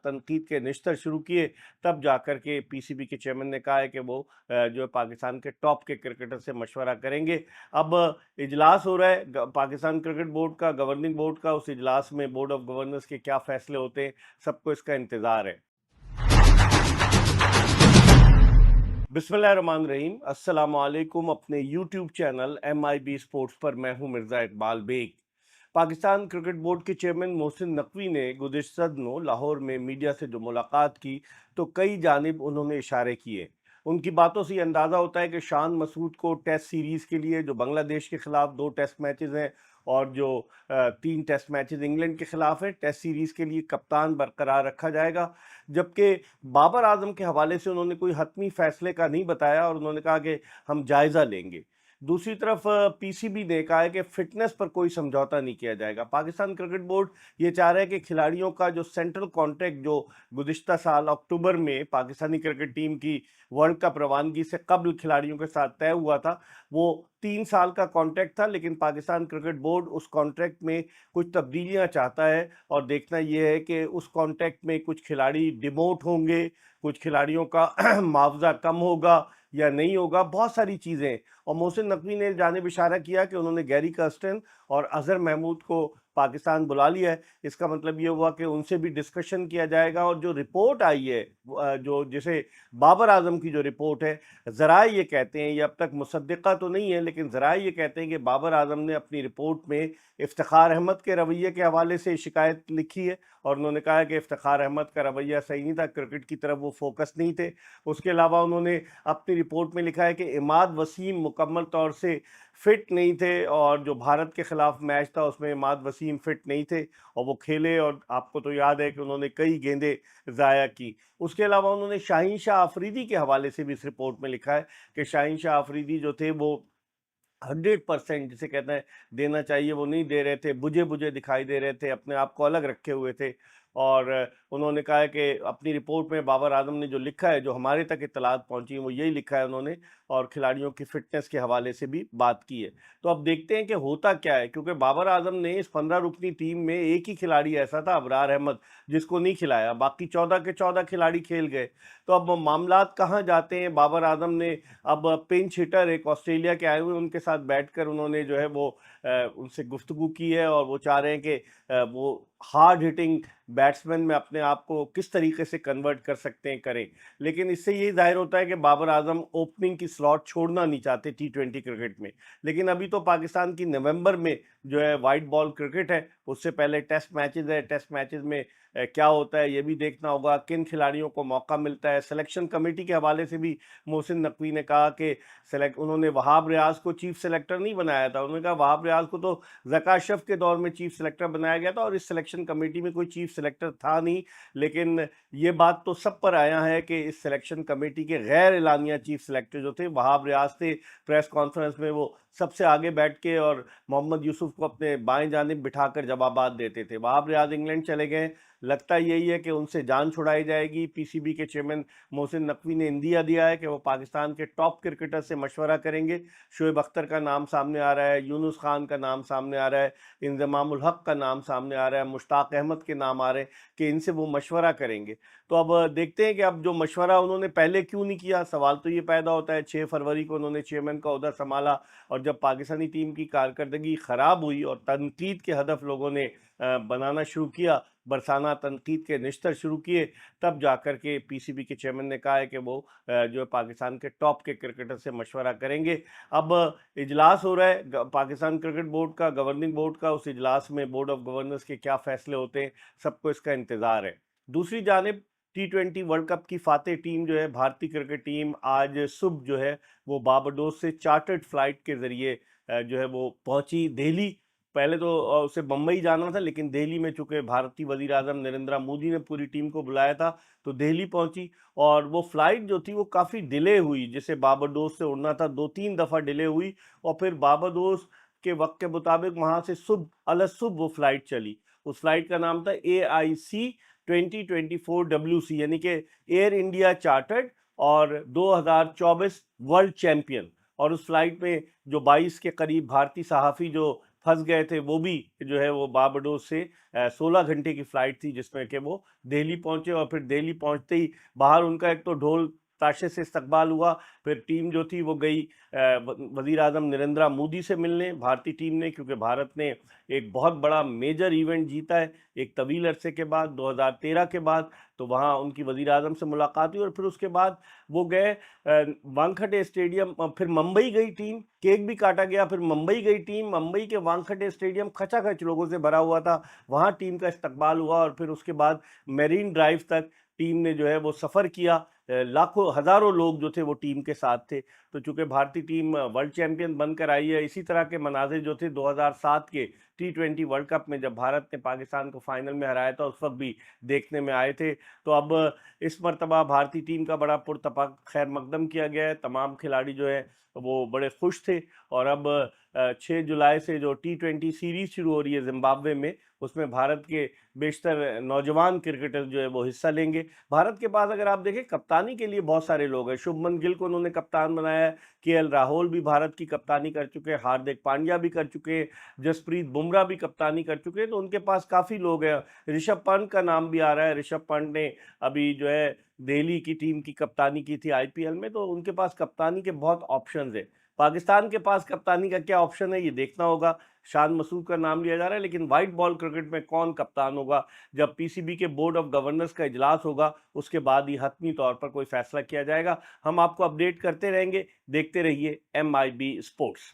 तनकीद के निश्तर शुरू किए, तब जाकर के पीसीबी के चेयरमैन ने कहा है कि वो जो है पाकिस्तान के टॉप के क्रिकेटर से मशवरा करेंगे। अब इजलास हो रहा है पाकिस्तान क्रिकेट बोर्ड का, गवर्निंग बोर्ड का। उस इजलास में बोर्ड ऑफ गवर्नर्स के क्या फैसले होते हैं, सबको इसका इंतज़ार है। बिस्मिल्लाहिर्रहमानिर्रहीम, अस्सलाम वालेकुम। अपने यूट्यूब चैनल MIB स्पोर्ट्स पर मैं हूं मिर्ज़ा इकबाल बेग। पाकिस्तान क्रिकेट बोर्ड के चेयरमैन मोहसिन नकवी ने गुज़िश्ता दिनों लाहौर में मीडिया से जो मुलाकात की, तो कई जानिब उन्होंने इशारे किए। उनकी बातों से ये अंदाज़ा होता है कि शान मसूद को टेस्ट सीरीज़ के लिए, जो बांग्लादेश के ख़िलाफ़ 2 टेस्ट मैचेज़ हैं और जो 3 टेस्ट मैचेज़ इंग्लैंड के ख़िलाफ़ है, टेस्ट सीरीज़ के लिए कप्तान बरकरार रखा जाएगा। जबकि बाबर आज़म के हवाले से उन्होंने कोई हतमी फ़ैसले का नहीं बताया और उन्होंने कहा कि हम जायज़ा लेंगे। दूसरी तरफ पीसीबी ने कहा है कि फ़िटनेस पर कोई समझौता नहीं किया जाएगा। पाकिस्तान क्रिकेट बोर्ड ये चाह रहा है कि खिलाड़ियों का जो सेंट्रल कॉन्ट्रैक्ट जो गुज़िश्ता साल अक्टूबर में पाकिस्तानी क्रिकेट टीम की वर्ल्ड कप रवानगी से कबल खिलाड़ियों के साथ तय हुआ था, वो 3 साल का कॉन्ट्रैक्ट था, लेकिन पाकिस्तान क्रिकेट बोर्ड उस कॉन्ट्रैक्ट में कुछ तब्दीलियाँ चाहता है और देखना ये है कि उस कॉन्ट्रैक्ट में कुछ खिलाड़ी डिमोट होंगे, कुछ खिलाड़ियों का मुआवजा कम होगा या नहीं होगा, बहुत सारी चीज़ें। और मोहसिन नकवी ने जानिब इशारा किया कि उन्होंने गैरी कर्स्टन और अजहर महमूद को पाकिस्तान बुला लिया है। इसका मतलब ये हुआ कि उनसे भी डिस्कशन किया जाएगा। और जो रिपोर्ट आई है, जो जैसे बाबर आजम की जो रिपोर्ट है, ज़राए ये कहते हैं, ये अब तक मुसद्दिक़ा तो नहीं है, लेकिन ज़राए ये कहते हैं कि बाबर आजम ने अपनी रिपोर्ट में इफ्तिखार अहमद के रवैये के हवाले से शिकायत लिखी है और उन्होंने कहा है कि इफ्तिखार अहमद का रवैया सही नहीं था, क्रिकेट की तरफ वो फोकस नहीं थे। उसके अलावा उन्होंने अपनी रिपोर्ट में लिखा है कि इमाद वसीम मुकम्मल तौर से फिट नहीं थे और जो भारत के ख़िलाफ़ मैच था उसमें इमाद वसीम फिट नहीं थे और वो खेले, और आपको तो याद है कि उन्होंने कई गेंदें ज़ाया की। उसके अलावा उन्होंने शाहीन शाह अफरीदी के हवाले से भी इस रिपोर्ट में लिखा है कि शाहीन शाह अफरीदी जो थे वो 100% जिसे कहते हैं देना चाहिए वो नहीं दे रहे थे, बुझे बुझे दिखाई दे रहे थे, अपने आप को अलग रखे हुए थे। और उन्होंने कहा है कि अपनी रिपोर्ट में बाबर आजम ने जो लिखा है, जो हमारे तक इत्तलात पहुंची है, वो यही लिखा है उन्होंने, और खिलाड़ियों की फिटनेस के हवाले से भी बात की है। तो अब देखते हैं कि होता क्या है, क्योंकि बाबर आजम ने इस 15 रुकनी टीम में एक ही खिलाड़ी ऐसा था, अबरार अहमद, जिसको नहीं खिलाया, बाकी 14 के 14 खिलाड़ी खेल गए। तो अब मामलात कहाँ जाते हैं? बाबर आजम ने अब पिंच हिटर एक ऑस्ट्रेलिया के आए हुए उनके साथ बैठकर उन्होंने जो है वो उनसे गुफ्तगू की है और वो चाह रहे हैं कि वो हार्ड हिटिंग बैट्समैन में अपने आप को किस तरीके से कन्वर्ट कर सकते हैं, करें। लेकिन इससे ये ज़ाहिर होता है कि बाबर आजम ओपनिंग की स्लॉट छोड़ना नहीं चाहते T20 क्रिकेट में। लेकिन अभी तो पाकिस्तान की नवंबर में जो है वाइट बॉल क्रिकेट है, उससे पहले टेस्ट मैचेज़ है। टेस्ट मैचेज़ में क्या होता है ये भी देखना होगा, किन खिलाड़ियों को मौका मिलता है। सिलेक्शन कमेटी के हवाले से भी मोहसिन नकवी ने कहा कि उन्होंने वहाब रियाज को चीफ सेलेक्टर नहीं बनाया था। उन्होंने कहा वहाब रियाज को तो ज़का अशरफ के दौर में चीफ सेलेक्टर बनाया गया था और इस सिलेक्शन कमेटी में कोई चीफ सेलेक्टर था नहीं। लेकिन ये बात तो सब पर आया है कि इस सिलेक्शन कमेटी के गैर एलानिया चीफ सेलेक्टर जो थे वहाब रियाज थे। प्रेस कॉन्फ्रेंस में वो सबसे आगे बैठ के और मोहम्मद यूसुफ को अपने बाएं जानिब बिठाकर जवाबात देते थे। वहाब रियाज इंग्लैंड चले गए, लगता यही है कि उनसे जान छुड़ाई जाएगी। पीसीबी के चेयरमैन मोहसिन नकवी ने इंदिया दिया है कि वो पाकिस्तान के टॉप क्रिकेटर से मशवरा करेंगे। शोएब अख्तर का नाम सामने आ रहा है, यूनुस खान का नाम सामने आ रहा है, इंजमामुल हक का नाम सामने आ रहा है, मुश्ताक अहमद के नाम आ रहे हैं कि इनसे वो मशवरा करेंगे। तो अब देखते हैं कि अब जो मशवरा उन्होंने पहले क्यों नहीं किया। सवाल तो ये पैदा होता है, 6 फरवरी को उन्होंने चेयरमैन का ओहदा संभाला और जब पाकिस्तानी टीम की कारकर्दगी ख़राब हुई और तनकीद के हदफ लोगों ने बनाना शुरू किया, बरसाना तनकीद के निश्तर शुरू किए, तब जाकर के पीसीबी के चेयरमैन ने कहा है कि वो जो है पाकिस्तान के टॉप के क्रिकेटर से मशवरा करेंगे। अब इजलास हो रहा है पाकिस्तान क्रिकेट बोर्ड का, गवर्निंग बोर्ड का। उस इजलास में बोर्ड ऑफ गवर्नर्स के क्या फैसले होते हैं, सबको इसका इंतज़ार है। दूसरी जानिब T20 वर्ल्ड कप की फातेह टीम जो है, भारतीय क्रिकेट टीम, आज सुबह जो है वो बारबाडोस से चार्टर्ड फ्लाइट के ज़रिए जो है वो पहुंची दिल्ली। पहले तो उसे बम्बई जाना था, लेकिन दिल्ली में चूंकि भारतीय वजीर आजम नरेंद्र मोदी ने पूरी टीम को बुलाया था तो दिल्ली पहुंची। और वो फ्लाइट जो थी वो काफ़ी डिले हुई, जैसे बारबाडोस से उड़ना था 2-3 दफ़ा डिले हुई और फिर बारबाडोस के वक्त के मुताबिक वहाँ से सुबह अलसुबह वो फ्लाइट चली। उस फ्लाइट का नाम था AIC 2024 WC, यानी कि एयर इंडिया चार्टर्ड और 2024 वर्ल्ड चैंपियन। और उस फ्लाइट में जो 22 के करीब भारतीय सहाफ़ी जो پھنس گئے تھے، وہ بھی جو ہے وہ بارباڈوس سے 16 گھنٹے کی فلائٹ تھی جس میں کہ وہ دہلی پہنچے، اور پھر دہلی پہنچتے ہی باہر ان کا ایک تو ڈھول تاشے سے استقبال ہوا، پھر ٹیم جو تھی وہ گئی وزیر اعظم نریندرا مودی سے ملنے، بھارتی ٹیم نے، کیونکہ بھارت نے ایک بہت بڑا میجر ایونٹ جیتا ہے ایک طویل عرصے کے بعد 2013 کے بعد، تو وہاں ان کی وزیر اعظم سے ملاقات ہوئی، اور پھر اس کے بعد وہ گئے وانکھڈے اسٹیڈیم، پھر ممبئی گئی ٹیم، کیک بھی کاٹا گیا، پھر ممبئی گئی ٹیم، ممبئی کے وانکھڈے اسٹیڈیم کھچا کھچ لوگوں سے بھرا ہوا تھا، وہاں ٹیم کا استقبال ہوا، اور پھر اس کے بعد میرین ڈرائیو تک ٹیم نے جو ہے وہ سفر کیا، لاکھوں ہزاروں لوگ جو تھے وہ ٹیم کے ساتھ تھے، تو چونکہ بھارتی ٹیم ورلڈ چیمپئن بن کر آئی ہے، اسی طرح کے مناظر جو تھے 2007 کے T20 ورلڈ کپ میں جب بھارت نے پاکستان کو فائنل میں ہرایا تھا اس وقت بھی دیکھنے میں آئے تھے، تو اب اس مرتبہ بھارتی ٹیم کا بڑا پرتپاک خیر مقدم کیا گیا ہے، تمام کھلاڑی جو ہے وہ بڑے خوش تھے، اور اب 6 جولائی سے جو T20 سیریز شروع ہو رہی ہے زمبابوے میں، اس میں بھارت کے بیشتر نوجوان کرکٹر جو ہے وہ حصہ لیں گے۔ بھارت کے پاس اگر آپ دیکھیں کپتانی کے لیے بہت سارے لوگ ہیں، شبھمن گل کو انہوں نے کپتان بنایا ہے، KL راہول بھی بھارت کی کپتانی کر چکے ہیں، ہاردک پانڈیا بھی کر چکے ہیں، جسپریت بمراہ بھی کپتانی کر چکے ہیں، تو ان کے پاس کافی لوگ ہیں، رشبھ پنت کا نام بھی آ رہا ہے، رشبھ پنت نے ابھی جو ہے دہلی کی ٹیم کی کپتانی کی تھی IPL میں، تو ان کے پاس کپتانی کے بہت آپشنز ہیں۔ پاکستان کے پاس کپتانی کا کیا آپشن ہے یہ دیکھنا ہوگا، شان مسعود کا نام لیا جا رہا ہے، لیکن وائٹ بال کرکٹ میں کون کپتان ہوگا جب PCB کے بورڈ آف گورنرز کا اجلاس ہوگا، اس کے بعد ہی حتمی طور پر کوئی فیصلہ کیا جائے گا۔ ہم آپ کو اپڈیٹ کرتے رہیں گے، دیکھتے رہیے MIB اسپورٹس۔